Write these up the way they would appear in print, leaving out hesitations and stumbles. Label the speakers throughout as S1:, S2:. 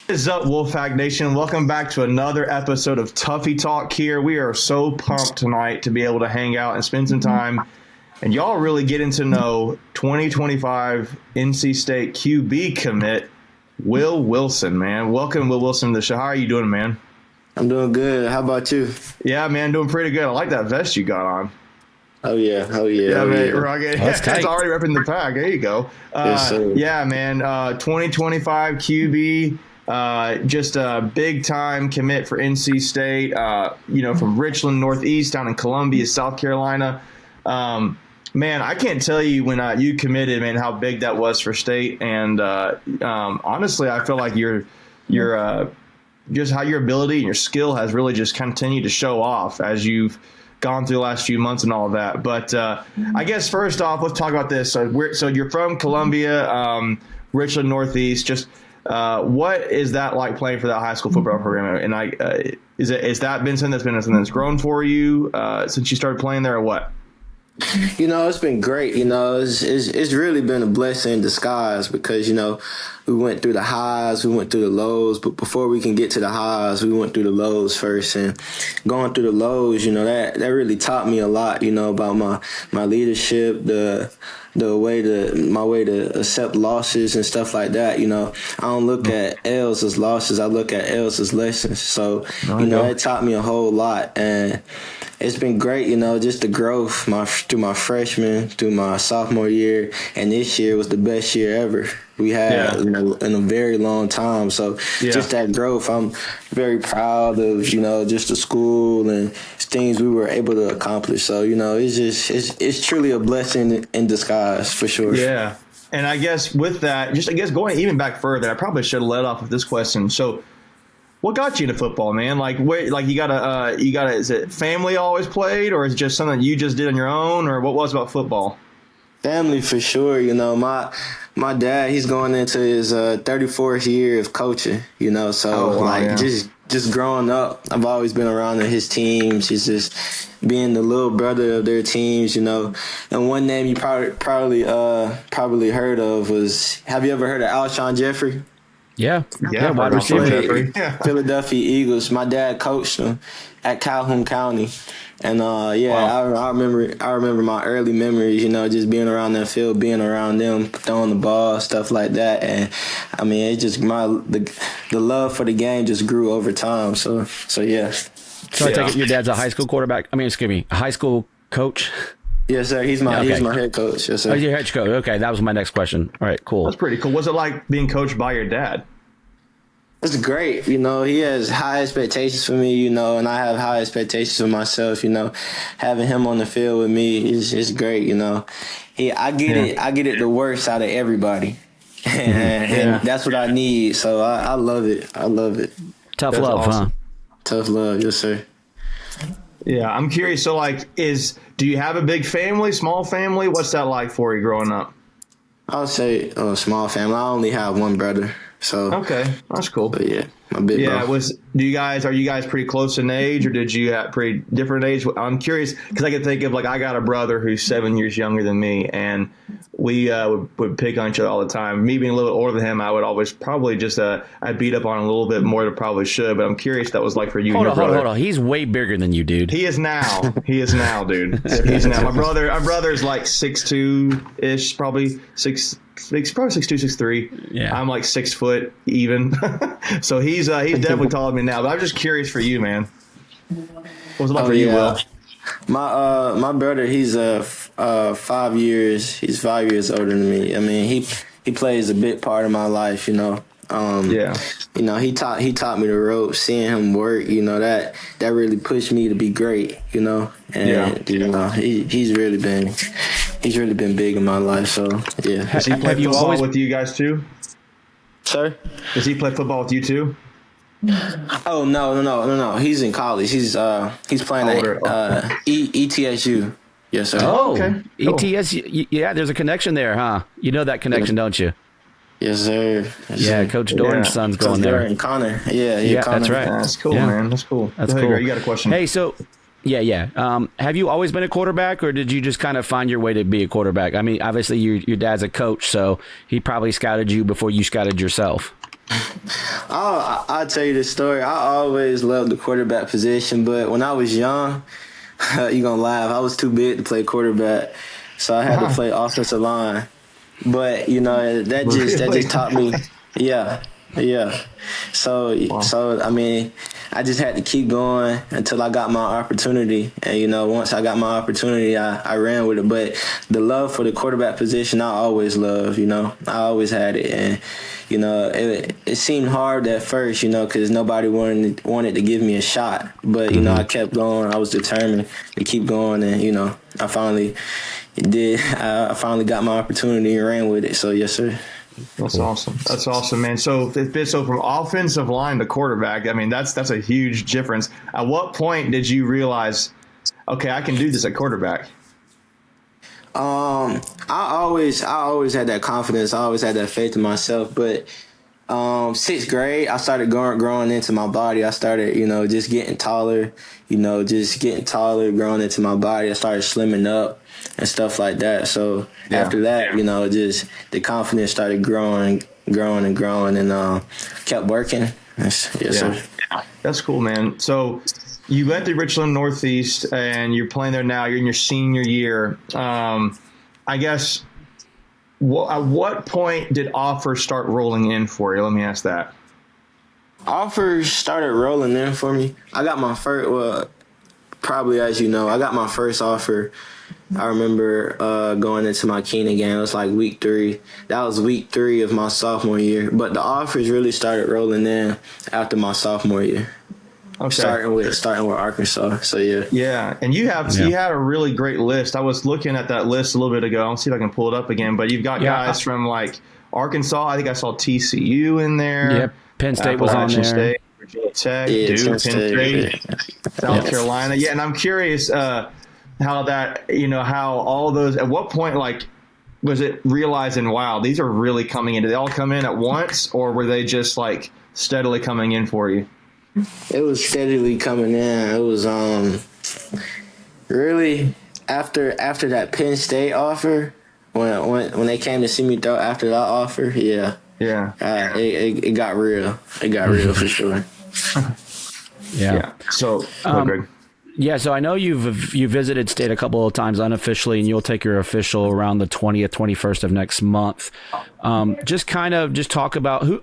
S1: What is up, Wolfpack Nation? Welcome back to another episode of Tuffy Talk here. We are so pumped tonight to be able to hang out and spend some time and y'all really getting to know 2025 NC State QB commit, Will Wilson, man. Welcome, Will Wilson, to the show. How are you doing, man?
S2: I'm doing good. How about you?
S1: Yeah, man, doing pretty good. I like that vest you got on.
S2: Oh, yeah. Yeah,
S1: man. Rugged. That's already repping the pack. There you go.
S2: Yes, sir.
S1: Yeah, man. 2025 QB. Just a big-time commit for NC State, from Richland, Northeast, down in Columbia, South Carolina. Man, I can't tell you when you committed, man, how big that was for State. And honestly, I feel like your just how your ability and your skill has really just continued to show off as you've gone through the last few months and all of that. But I guess first off, let's talk about this. So you're from Columbia, Richland, Northeast. Just what is that like playing for that high school football program? And is that been something that's grown for you since you started playing there, or what?
S2: It's been great. It's really been a blessing in disguise because, we went through the highs, we went through the lows, but before we can get to the highs, we went through the lows first. And going through the lows, that really taught me a lot, about my leadership, my way to accept losses and stuff like that. I don't look at L's as losses. I look at L's as lessons. So, it taught me a whole lot. And it's been great, just the growth through my freshman, through my sophomore year, and this year was the best year ever we had in a very long time. So just that growth, I'm very proud of, just the school and things we were able to accomplish. So, it's truly a blessing in disguise for sure.
S1: Yeah. And I guess with that, going even back further, I probably should have led off with this question. So, what got you into football, man? Is it family always played, or is it just something you just did on your own, or what was about football?
S2: Family for sure. My dad, he's going into his 34th year of coaching, just growing up, I've always been around his teams. He's just being the little brother of their teams, And one name you probably heard of was, have you ever heard of Alshon Jeffrey?
S3: Yeah,
S1: wide receiver.
S2: Philadelphia Eagles. My dad coached them at Calhoun County, and wow. I remember my early memories. Just being around that field, being around them, throwing the ball, stuff like that. And I mean, it just the love for the game just grew over time. So yeah.
S3: So I take it your dad's a high school quarterback. A high school coach.
S2: Yes, sir. He's my head coach. Yes, sir.
S3: Oh, your head coach. Okay, that was my next question. All right, cool.
S1: That's pretty cool. What's it like being coached by your dad?
S2: It's great. He has high expectations for me, and I have high expectations for myself, Having him on the field with me is great, I get it the worst out of everybody. And that's what I need. So I love it.
S3: Tough
S1: that's
S3: love,
S1: awesome.
S3: Huh?
S2: Tough love. Yes, sir.
S1: Yeah, I'm curious. So, do you have a big family, small family? What's that like for you growing up?
S2: I would say a small family. I only have one brother. So
S1: okay, that's cool.
S2: But yeah, my big bro.
S1: Are you guys pretty close in age, or did you have pretty different age? I'm curious because I can think of I got a brother who's 7 years younger than me, and we would pick on each other all the time. Me being a little older than him, I would always probably just I'd beat up on him a little bit more than probably should. But I'm curious what that was like for you.
S3: Hold on. He's way bigger than you, dude.
S1: He is now, dude. He's now. My brother's like 6'2" ish, probably 6'2", 6'3". Yeah, I'm like 6 foot even. So he's definitely taller than me now. But I'm just curious for you, man. What was it like for you, Will?
S2: My brother, he's 5 years. He's 5 years older than me. I mean, he plays a big part of my life. He taught me the ropes. Seeing him work, that really pushed me to be great. And he's really been big in my life. So yeah.
S1: Does he play football with you guys too?
S2: Sir?
S1: Does he play football with you too?
S2: Oh no. He's in college. He's playing at ETSU. Yes, sir.
S3: Oh, okay. Cool. ETSU. Yeah, there's a connection there, huh? You know that connection, don't you?
S2: Yes, sir.
S3: Coach Doran's son's going there.
S2: Doran, Connor. Yeah, Connor.
S3: That's right.
S1: That's cool, man. That's cool.
S3: That's cool.
S1: You got a question?
S3: Hey, so have you always been a quarterback, or did you just kind of find your way to be a quarterback? I mean, obviously your dad's a coach, so he probably scouted you before you scouted yourself.
S2: I'll tell you the story. I always loved the quarterback position, but when I was young, you're gonna laugh. I was too big to play quarterback, so I had to play offensive line. But that just taught me. Yeah, yeah. So I mean, I just had to keep going until I got my opportunity. And once I got my opportunity, I ran with it. But the love for the quarterback position, I always loved. I always had it, and it seemed hard at first, because nobody wanted to give me a shot. But I kept going. I was determined to keep going, and I finally did. I finally got my opportunity and ran with it. So yes, sir.
S1: That's awesome. That's awesome, man. So from offensive line to quarterback, I mean, that's a huge difference. At what point did you realize, okay, I can do this at quarterback?
S2: I always had that confidence. I always had that faith in myself. But sixth grade, I started growing into my body. I started, just getting taller. Growing into my body. I started slimming up and stuff like that. So after that, just the confidence started growing, and kept working. Yes, sir.
S1: That's cool, man. So you went to Richland Northeast, and you're playing there now. You're in your senior year. I guess, at what point did offers start rolling in for you? Let me ask that.
S2: Offers started rolling in for me. I got my first, probably as you know, I got my first offer. I remember going into my Keenan game. It was like week 3. That was week 3 of my sophomore year. But the offers really started rolling in after my sophomore year.
S1: Okay.
S2: Starting with Arkansas. So yeah.
S1: Yeah, and you had a really great list. I was looking at that list a little bit ago. I'll see if I can pull it up again. But you've got guys from like Arkansas. I think I saw TCU in there.
S3: Yep. Penn State was on there.
S1: State, Virginia Tech, Duke, Penn State, South Carolina. Yeah, and I'm curious how that, how all those, at what point, like, was it realizing, wow, these are really coming in? Did they all come in at once, or were they just like steadily coming in for you?
S2: It was steadily coming in. It was really after that Penn State offer, when they came to see me throw after that offer, it got real. It got real for sure.
S1: Yeah. So, Greg.
S3: Yeah, so I know you visited state a couple of times unofficially, and you'll take your official around the 20th, 21st of next month. Just talk about who.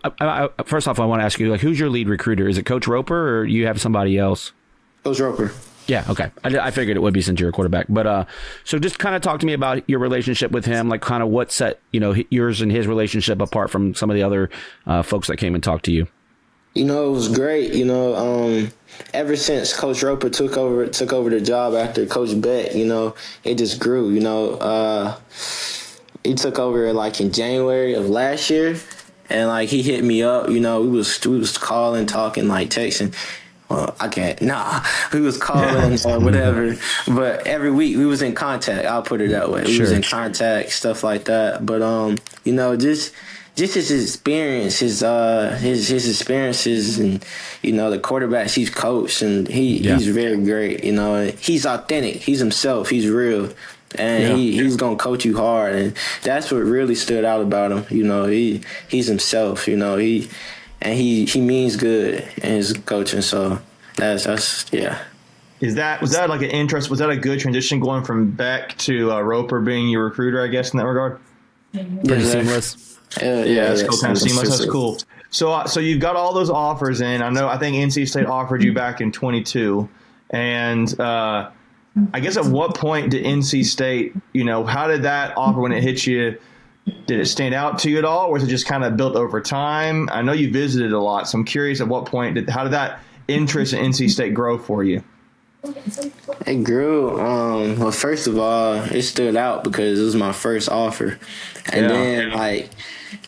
S3: First off, I want to ask you, like, who's your lead recruiter? Is it Coach Roper, or you have somebody else?
S2: Coach Roper.
S3: Yeah, okay. I figured it would be since you're a quarterback. But so just kind of talk to me about your relationship with him, like kind of what set yours and his relationship apart from some of the other folks that came and talked to you.
S2: It was great. Ever since Coach Roper took over the job after Coach Beck, it just grew. He took over like in January of last year, and like he hit me up. We was calling, talking, like texting. Well, I can't. Nah, we was calling or whatever. But every week we was in contact. I'll put it that way. We was in contact, stuff like that. But just his experience, his experiences, and the quarterbacks he's coached, and he's very great. He's authentic. He's himself. He's real, and he's gonna coach you hard, and that's what really stood out about him. He's himself. He means good in his coaching. So that's yeah.
S1: Was that like an interest? Was that a good transition going from Beck to Roper being your recruiter? I guess in that regard.
S3: Pretty seamless.
S1: It's cool. Kind of seamless. That's cool. So you've got all those offers in. I think NC State offered you back in 22, and I guess at what point did NC State, how did that offer when it hit you? Did it stand out to you at all, or was it just kind of built over time? I know you visited a lot, so I'm curious at what point how did that interest in NC State grow for you?
S2: It grew. Well, first of all, it stood out because it was my first offer, and then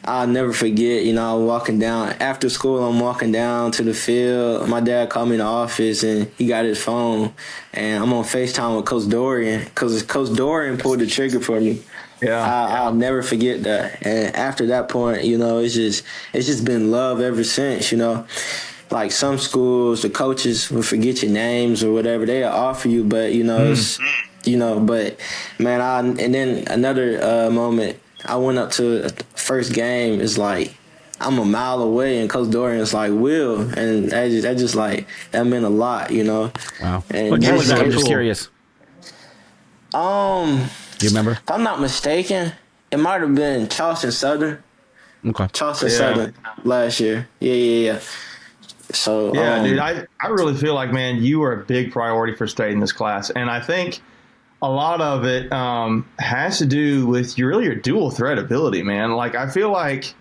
S2: I'll never forget. I'm walking down after school. I'm walking down to the field. My dad called me in the office, and he got his phone, and I'm on FaceTime with Coach Doran because Coach Doran pulled the trigger for me. Yeah, I'll never forget that. And after that point, it's just been love ever since. Like some schools, the coaches will forget your names or whatever. They'll offer you, but but man, and then another moment. I went up to the first game. It's like I'm a mile away, and Coach Doran's like, Will, and that meant a lot, you know.
S3: Wow.
S2: And
S3: What game was that? I'm just
S1: cool.
S3: curious. Do you remember?
S2: If I'm not mistaken, it might have been Charleston Southern.
S3: Okay.
S2: Charleston Southern last year. Yeah. So
S1: yeah, dude, I really feel like, man, you are a big priority for state in this class, and I think a lot of it has to do with your dual threat ability, man. Like, I feel like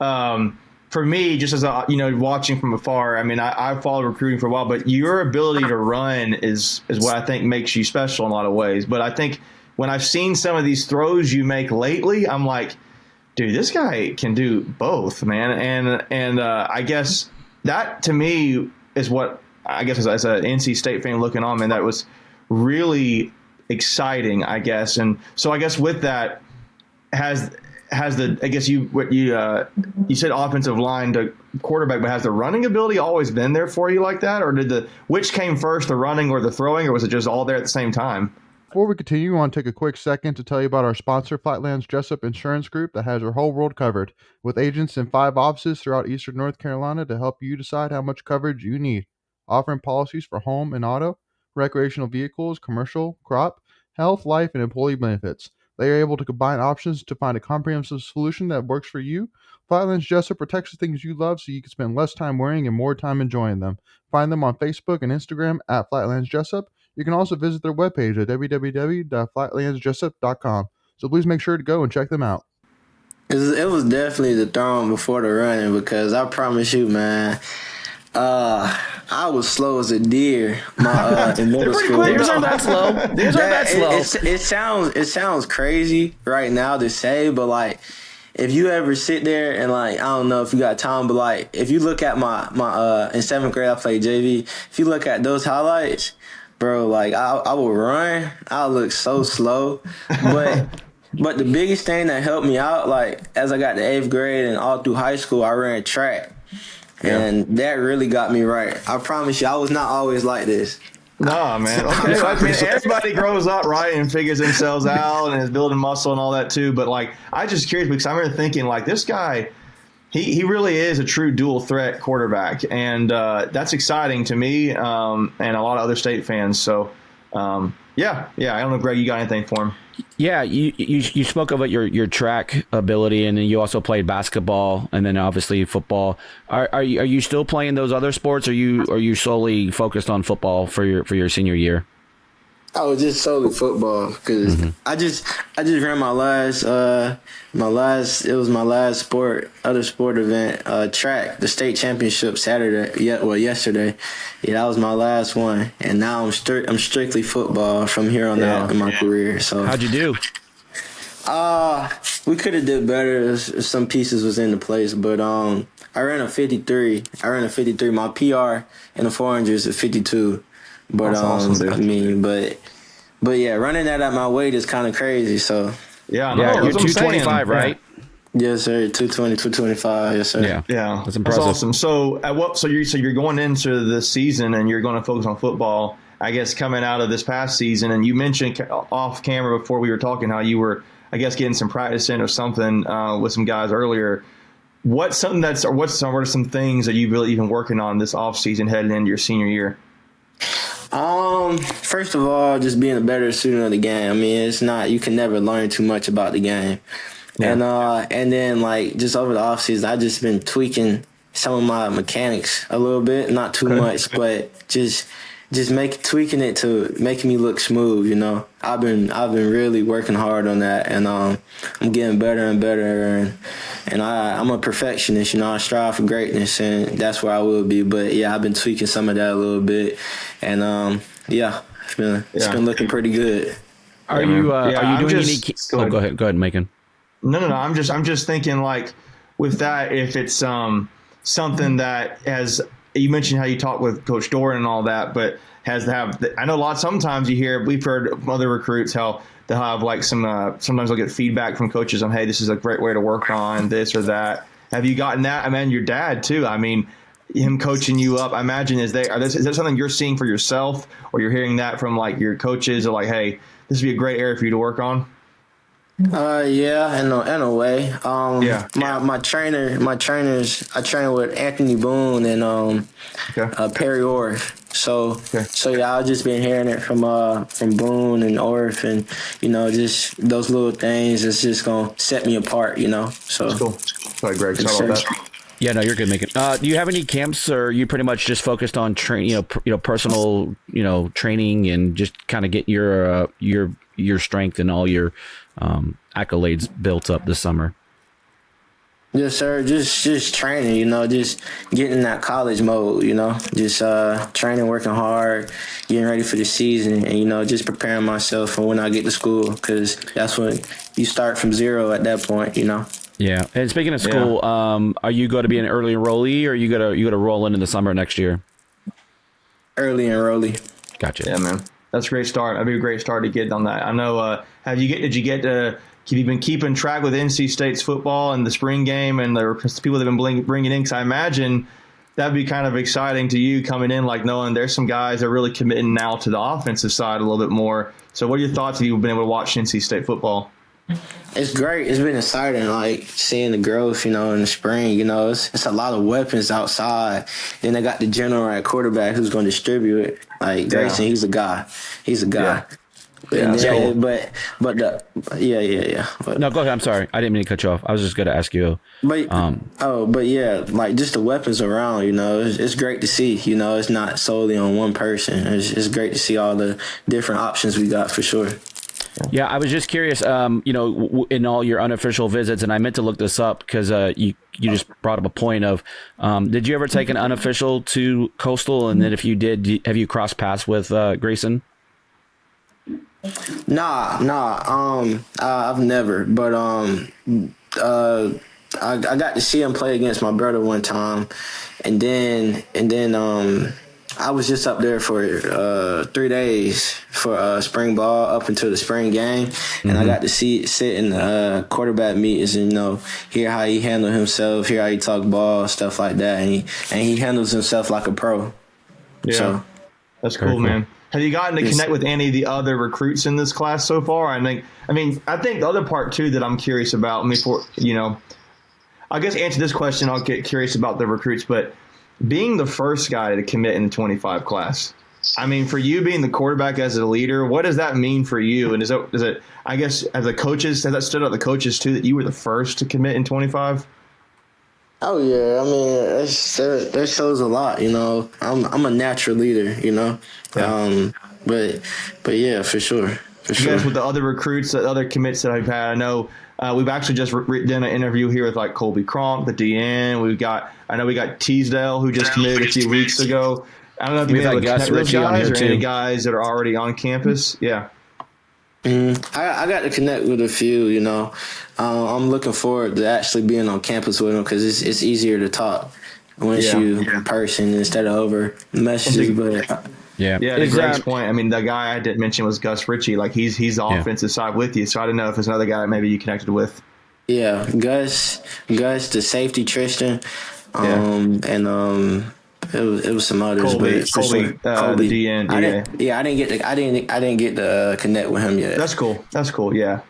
S1: for me, just as watching from afar, I mean, I've followed recruiting for a while, but your ability to run is what I think makes you special in a lot of ways. But I think when I've seen some of these throws you make lately, I'm like, dude, this guy can do both, man. And I guess that to me is what I guess as an NC State fan looking on, man, that was really exciting, I guess. And so I guess with that has the, I guess you said offensive line to quarterback, but has the running ability always been there for you like that? Or which came first, the running or the throwing, or was it just all there at the same time?
S4: Before we continue, I want to take a quick second to tell you about our sponsor, Flatlands Jessup Insurance Group, that has your whole world covered, with agents in 5 offices throughout eastern North Carolina to help you decide how much coverage you need. Offering policies for home and auto, recreational vehicles, commercial, crop, health, life, and employee benefits. They are able to combine options to find a comprehensive solution that works for you. Flatlands Jessup protects the things you love so you can spend less time worrying and more time enjoying them. Find them on Facebook and Instagram at Flatlands Jessup. You can also visit their webpage at www.flatlandsjessup.com. So please make sure to go and check them out.
S2: it was definitely the throwing before the running, because I promise you, man, I was slow as a deer. In middle school.
S3: Theirs aren't that slow. Theirs aren't that slow.
S2: It sounds crazy right now to say, but like, if you ever sit there and like, I don't know if you got time, but like, if you look at my in 7th grade I played JV. If you look at those highlights, bro, like I would run. I look so slow, but the biggest thing that helped me out, like as I got to 8th grade and all through high school, I ran track. Yeah. And that really got me right. I promise you, I was not always like this.
S1: No, man. Okay. I mean, everybody grows up, right, and figures themselves out and is building muscle and all that too. But like, I just curious because I remember thinking, like, this guy, he really is a true dual threat quarterback, and that's exciting to me and a lot of other state fans. So, yeah. I don't know, Greg, you got anything for him?
S3: Yeah, you spoke about your track ability, and then you also played basketball, and then obviously football. Are you still playing those other sports? Or are you solely focused on football for your senior year?
S2: I was just solely football because I just ran my last other sport event, track, the state championship yesterday. Yeah, that was my last one, and now I'm strictly football from here on out in my career. So
S3: how'd you do?
S2: We could have did better if some pieces was into place, but I ran a 53. My PR in the 400s is 52. But
S1: that's awesome,
S2: I mean, but yeah, running that at my weight is kind of crazy. So
S1: yeah,
S3: you're 225, right?
S2: Yes, sir. 220, 225. Yes, sir.
S1: Yeah,
S3: that's impressive.
S1: That's awesome. So you're going into this season and you're going to focus on football, I guess, coming out of this past season. And you mentioned off camera before we were talking how you were, I guess, getting some practice in or something with some guys earlier. What are some things that you've really been working on this off season heading into your senior year?
S2: First of all, just being a better student of the game. I mean, you can never learn too much about the game. Yeah. And then like just over the off season, I've just been tweaking some of my mechanics a little bit, not too much, but just tweaking it to making me look smooth, you know. I've been really working hard on that, and I'm getting better and better, and I'm a perfectionist, you know. I strive for greatness, and that's where I will be. But yeah, I've been tweaking some of that a little bit, and it's been looking pretty good.
S3: Are you doing any? Go ahead, Macon.
S1: No. I'm just thinking, like, with that, if it's something that has. You mentioned how you talk with Coach Doran and all that, but I know sometimes we've heard from other recruits how they'll have like sometimes they'll get feedback from coaches on, hey, this is a great way to work on this or that. Have you gotten that? I mean, your dad too. I mean, him coaching you up, I imagine, is that something you're seeing for yourself, or you're hearing that from like your coaches, or like, hey, this would be a great area for you to work on?
S2: Yeah, in a way.
S1: Yeah.
S2: My trainers, I train with Anthony Boone and
S1: Okay.
S2: Perry Orth. So
S1: Okay.
S2: so yeah, I've just been hearing it from Boone and Orth, and just those little things. It's just gonna set me apart, So
S1: That's cool. Sorry, Greg. Sorry about that.
S3: Yeah, no, you're good, Macon. Do you have any camps, or are you pretty much just focused on personal, training and just kind of get your strength and all your accolades built up this summer?
S2: Yes, sir. Just training, just getting in that college mode, just training, working hard, getting ready for the season, and just preparing myself for when I get to school, because that's when you start from zero at that point,
S3: Yeah. And speaking of school, are you going to be an early enrollee, or you got to roll in the summer next year?
S2: Early enrollee.
S3: Gotcha.
S1: Yeah, man. That's a great start. That'd be a great start to get on that. I know. Have you been keeping track with NC State's football and the spring game and the people that have been bringing in? Because I imagine that'd be kind of exciting to you coming in, like knowing there's some guys that are really committing now to the offensive side a little bit more. So what are your thoughts if you've been able to watch NC State football?
S2: It's great. It's been exciting, like seeing the growth, in the spring. It's a lot of weapons outside. Then they got the general at quarterback who's going to distribute it. Like Grayson, he's a guy. Yeah.
S1: Yeah, that's cool.
S2: But
S3: No, go ahead. I'm sorry. I didn't mean to cut you off. I was just going to ask you.
S2: But like just the weapons around, it's great to see. It's not solely on one person. It's great to see all the different options we got for sure.
S3: Yeah, I was just curious, in all your unofficial visits, and I meant to look this up because you just brought up a point of, did you ever take an unofficial to Coastal? And then if you did, have you crossed paths with Grayson?
S2: Nah. I've never, but I got to see him play against my brother one time, and then I was just up there for 3 days for spring ball up until the spring game, and I got to sit in the quarterback meetings and hear how he handled himself, hear how he talk ball, stuff like that, and he handles himself like a pro.
S1: Yeah,
S2: so,
S1: that's cool, man. Have you gotten to connect with any of the other recruits in this class so far? I think the other part too that I'm curious about. I guess answer this question. I'll get curious about the recruits, but being the first guy to commit in the 25 class, for you being the quarterback as a leader, what does that mean for you? And is it? I guess as the coaches, has that stood out the coaches too that you were the first to commit in 25?
S2: Oh yeah, that shows a lot. I'm a natural leader.
S1: Yeah.
S2: But yeah, for sure.
S1: You guys with the other recruits, the other commits that I've had, I know we've actually just done an interview here with like Colby Cronk, the DN. I know we got Teasdale who just committed a few weeks ago. I don't know if you've been able to
S3: Gus
S1: connect with those
S3: Richie on
S1: guys
S3: here
S1: or
S3: too.
S1: any guys that are already on campus. Yeah.
S2: I got to connect with a few, I'm looking forward to actually being on campus with them because it's easier to talk once you in person instead of over messages. But
S3: Yeah.
S1: To Greg's point, the guy I didn't mention was Gus Richie. Like he's the offensive side with you. So I didn't know if there's another guy maybe you connected with.
S2: Yeah, Gus, the safety Tristan, and it was some others.
S1: Colby,
S2: Colby,
S1: the DN.
S2: I didn't get to connect with him yet.
S1: That's cool. Yeah.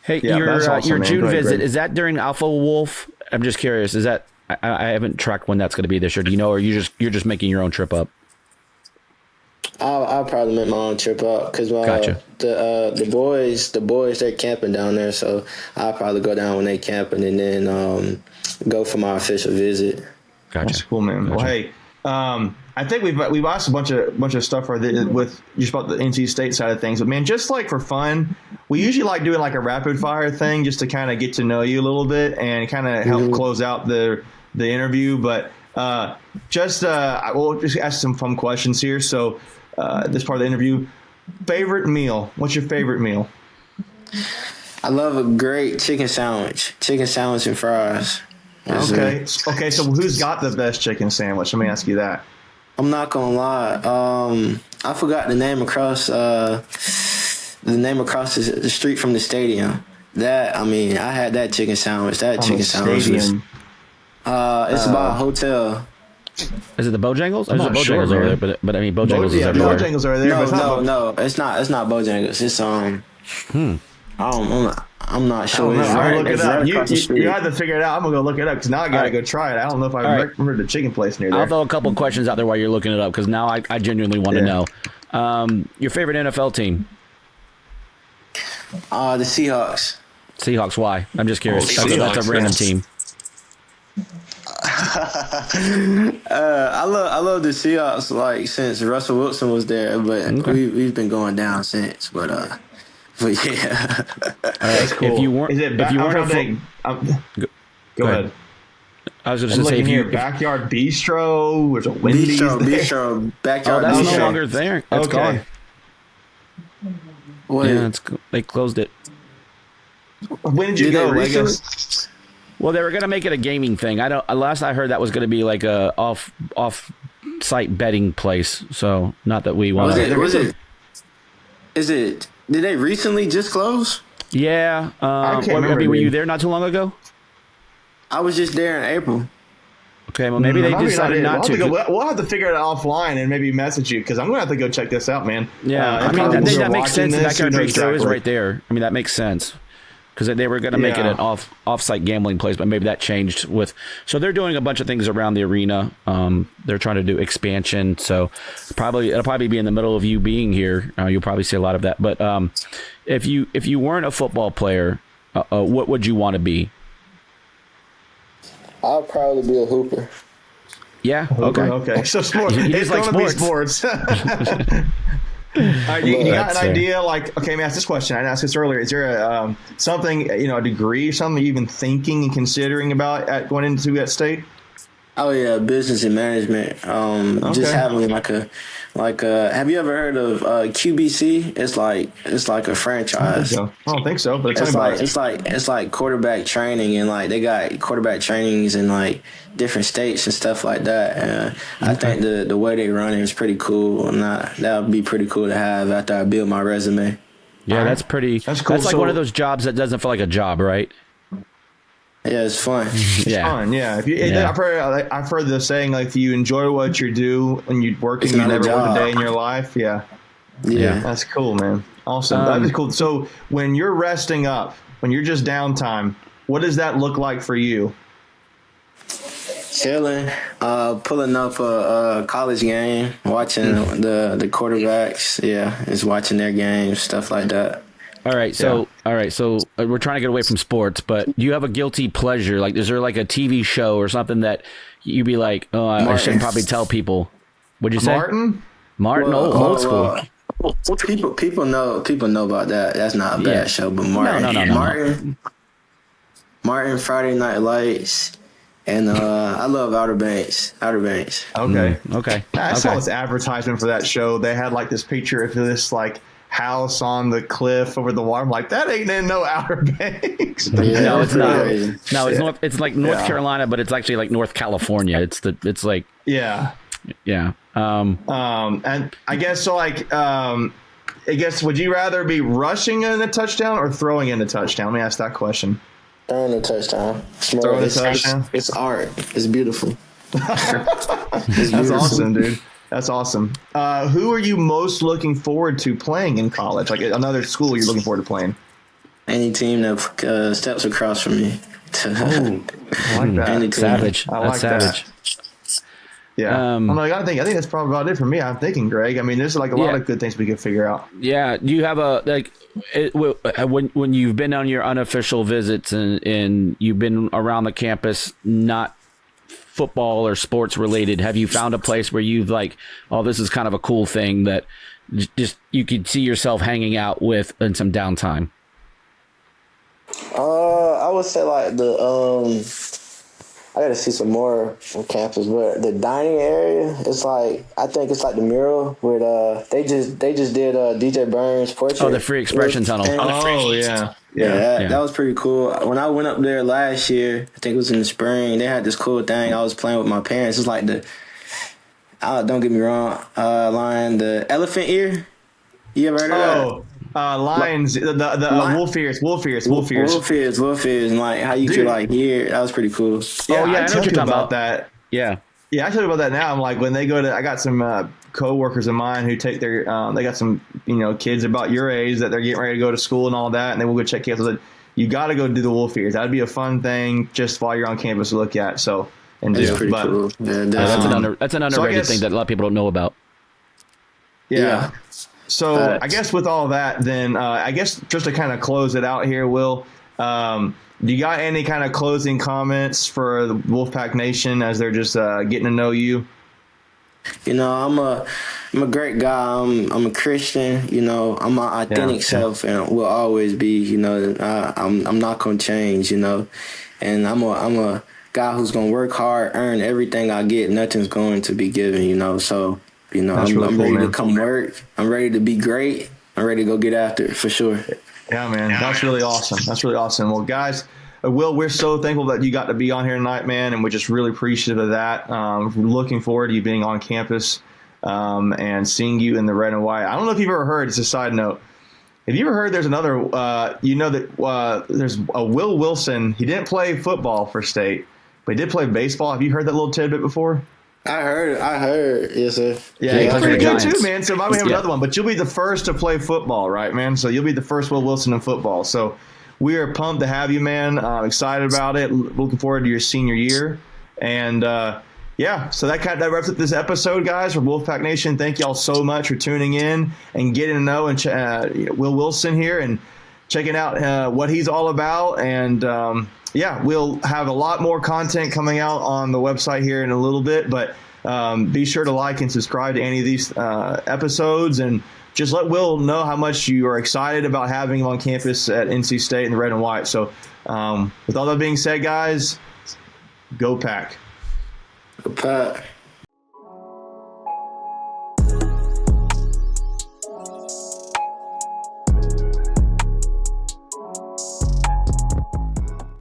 S3: Hey,
S1: Yeah, that's awesome,
S3: your
S1: man.
S3: June
S1: Go ahead,
S3: visit,
S1: Greg.
S3: is that during Alpha Wolf? I'm just curious. Is that I haven't tracked when that's going to be this year. Do you know, or you're just making your own trip up?
S2: I'll probably make my own trip up because
S3: Gotcha.
S2: the boys they're camping down there, so I'll probably go down when they camping and then go for my official visit.
S3: Gotcha.
S1: That's cool, man. Well, hey, I think we've asked a bunch of stuff with just about the NC State side of things, but man, just like for fun, we usually like doing like a rapid fire thing just to kind of get to know you a little bit and kind of help close out the interview. But we'll just ask some fun questions here. So this part of the interview, favorite meal. What's your favorite meal?
S2: I love a great chicken sandwich and fries.
S1: Okay. So who's got the best chicken sandwich? Let me ask you that.
S2: I'm not gonna lie. I forgot the name across the street from the stadium. I had that chicken sandwich. That chicken sandwich was, it's about a hotel.
S3: Is it the Bojangles? There's a
S1: not
S3: Bojangles
S1: sure,
S3: over there,
S1: man.
S3: but Bojangles is everywhere.
S1: Bojangles are there.
S2: No, it's not Bojangles. It's I'm not
S1: I
S2: sure.
S1: don't know.
S2: It's
S1: I'm gonna
S2: right,
S1: look it
S2: it's
S1: up.
S2: right across the
S1: You
S2: street.
S1: have to figure it out. I'm gonna go look it up because now I gotta go try it. I don't know if I remember the chicken place near there.
S3: I'll throw a couple questions out there while you're looking it up because now I genuinely want to know. Your favorite NFL team?
S2: The Seahawks.
S3: Seahawks. Why? I'm just curious. That's
S1: Seahawks,
S3: a random
S1: yeah.
S3: team.
S2: I love the Seahawks like since Russell Wilson was there, but we've been going down since. But yeah.
S3: All right.
S1: That's cool.
S3: If you weren't,
S1: Is it
S3: if you weren't,
S1: go ahead.
S3: I was just
S1: I'm
S3: gonna say
S1: looking
S3: if you
S1: here, backyard bistro. There's a Wendy's there.
S2: Bistro, backyard.
S3: that's
S2: bistro.
S3: no longer there. That's
S1: Okay.
S3: gone.
S2: Wait,
S3: Yeah, they closed it.
S1: When did you
S2: Did they
S1: go? I
S2: recently?
S1: guess.
S3: Well, they were gonna make it a gaming thing. I don't. Last I heard, that was gonna be like a off-site betting place. So not that we want.
S2: Did they recently just close?
S3: Yeah.
S1: can't remember,
S3: Were you
S1: dude.
S3: there not too long ago?
S2: I was just there in April.
S3: Okay. Well, maybe they
S1: Maybe
S3: decided not to.
S1: We'll have to figure it out offline and maybe message you because I'm gonna have to go check this out, man.
S3: Yeah, I mean
S1: probably
S3: that makes sense. The
S1: watching
S3: backyard
S1: this,
S3: bistro is
S1: exactly.
S3: right there. I mean that makes sense because they were going to make it
S1: Yeah.
S3: an off-site gambling place, but maybe that changed with. So they're doing a bunch of things around the arena. They're trying to do expansion. So it'll probably be in the middle of you being here. You'll probably see a lot of that. But if you weren't a football player, what would you want to be?
S2: I'll probably be a hooper.
S3: Yeah. Okay.
S1: Okay. So sports.
S3: You
S1: It's
S3: just like
S1: going to be sports. All right, you got
S3: That's
S1: an
S3: fair.
S1: idea? Like, okay, let me ask this question. I asked this earlier. Is there a something, a degree, something you've been thinking and considering about at going into that state?
S2: Oh yeah, business and management. Just having like a. Have you ever heard of QBC? It's like a franchise.
S1: I don't think so, but tell me about it.
S2: It's like quarterback training, and like they got quarterback trainings in like different states and stuff like that. And I think the way they run it is pretty cool, and that would be pretty cool to have after I build my resume.
S3: Yeah, that's pretty.
S1: That's cool.
S3: That's like
S1: So-
S3: one of those jobs that doesn't feel like a job, right?
S2: Yeah, it's fun.
S3: Yeah.
S1: Fun, yeah.
S3: Yeah.
S1: I've heard the saying, like, if you enjoy what you do and you work and
S2: It's
S1: you
S2: not a
S1: never work a
S2: job.
S1: day in your life, yeah.
S2: Yeah.
S1: That's cool, man. Awesome. That is cool. So when you're resting up, when you're just downtime, what does that look like for you?
S2: Chilling, pulling up a college game, watching the quarterbacks. Yeah, just watching their games, stuff like that.
S3: All right, so we're trying to get away from sports, but do you have a guilty pleasure? Like, is there like a TV show or something that you'd be like, oh, I shouldn't probably tell people? Would you say
S1: Martin?
S3: old school?
S2: People know about that. That's not a bad
S3: Yeah.
S2: show, but Martin,
S3: No.
S2: Martin, Friday Night Lights, and I love Outer Banks.
S1: Okay.
S3: Okay.
S1: I saw this advertisement for that show. They had like this picture of this like house on the cliff over the water. I'm like, that ain't in no Outer Banks.
S2: Yeah,
S3: No, it's not.
S2: crazy.
S3: No, it's North. It's like North
S1: Yeah.
S3: Carolina, but it's actually like North California. It's like
S1: Yeah.
S3: yeah.
S1: And I guess so. Like, would you rather be rushing in a touchdown or throwing in a touchdown? Let me ask that question.
S2: Throwing a touchdown.
S1: Throwing a touchdown.
S2: It's art. It's beautiful.
S1: That's awesome, dude. That's awesome. Who are you most looking forward to playing in college? Like another school you're looking forward to playing?
S2: Any team that steps across from me.
S1: I like that.
S2: Any team.
S3: Savage.
S1: I
S3: That's
S1: like that.
S3: savage.
S1: Yeah. I think that's probably about it for me. I'm thinking, Greg. I mean, there's like a lot
S3: Yeah.
S1: of good things we could figure out.
S3: Yeah. Do you have when you've been on your unofficial visits and you've been around the campus, not football or sports related, have you found a place where you've like, oh, this is kind of a cool thing that just you could see yourself hanging out with in some downtime?
S2: I would say like I gotta see some more on campus, but the dining area, it's like I think it's like the mural where they just did DJ Burns' portrait.
S3: Oh, the Free Expression Tunnel.
S1: Oh, yeah.
S2: Yeah, that was pretty cool. When I went up there last year, I think it was in the spring, they had this cool thing. I was playing with my parents. It's like don't get me wrong, line, the elephant ear. You ever heard of that?
S1: Lions, wolf ears.
S2: Wolf ears, and like how you could like hear. That was pretty cool.
S3: Yeah, I know
S1: I
S3: what
S1: tell
S3: you're
S1: you
S3: talking
S1: about
S3: about.
S1: that.
S3: Yeah.
S1: Yeah, I tell you about that now. I'm like, when they go to, I got some co-workers of mine who take their, they got some kids about your age that they're getting ready to go to school and all that, and they will go check campus. You got to go do the Wolf Ears. That'd be a fun thing just while you're on campus to look at. So and
S2: That's
S1: do.
S2: pretty
S1: But,
S2: cool. Yeah,
S3: That's an underrated thing that a lot of people don't know about.
S1: Yeah. So
S2: Facts.
S1: I guess with all that, then I guess just to kind of close it out here, Will, do you got any kind of closing comments for the Wolfpack Nation as they're just getting to know you?
S2: I'm a great guy. I'm a Christian. I'm my authentic self, and will always be. I'm not gonna change. And I'm a guy who's gonna work hard, earn everything I get. Nothing's going to be given. So I'm ready to come work. I'm ready to be great. I'm ready to go get after it for sure.
S1: Yeah, man, that's really awesome. That's really awesome. Well, guys. Will, we're so thankful that you got to be on here tonight, man, and we're just really appreciative of that. Looking forward to you being on campus and seeing you in the red and white. I don't know if you've ever heard, it's a side note, have you ever heard there's another, there's a Will Wilson. He didn't play football for state, but he did play baseball. Have you heard that little tidbit before?
S2: I heard. Yes, sir.
S1: Yeah, he's pretty good
S3: Giants.
S1: too, man. So might have another one, but you'll be the first to play football, right, man? So you'll be the first Will Wilson in football. So we are pumped to have you, man. Excited about it. Looking forward to your senior year. And, so that wraps up this episode, guys, for Wolfpack Nation. Thank y'all so much for tuning in and getting to know Will Wilson here and checking out what he's all about. And, we'll have a lot more content coming out on the website here in a little bit. But be sure to like and subscribe to any of these episodes, and just let Will know how much you are excited about having him on campus at NC State in the red and white. So with all that being said, guys, go Pack.
S2: Go Pack.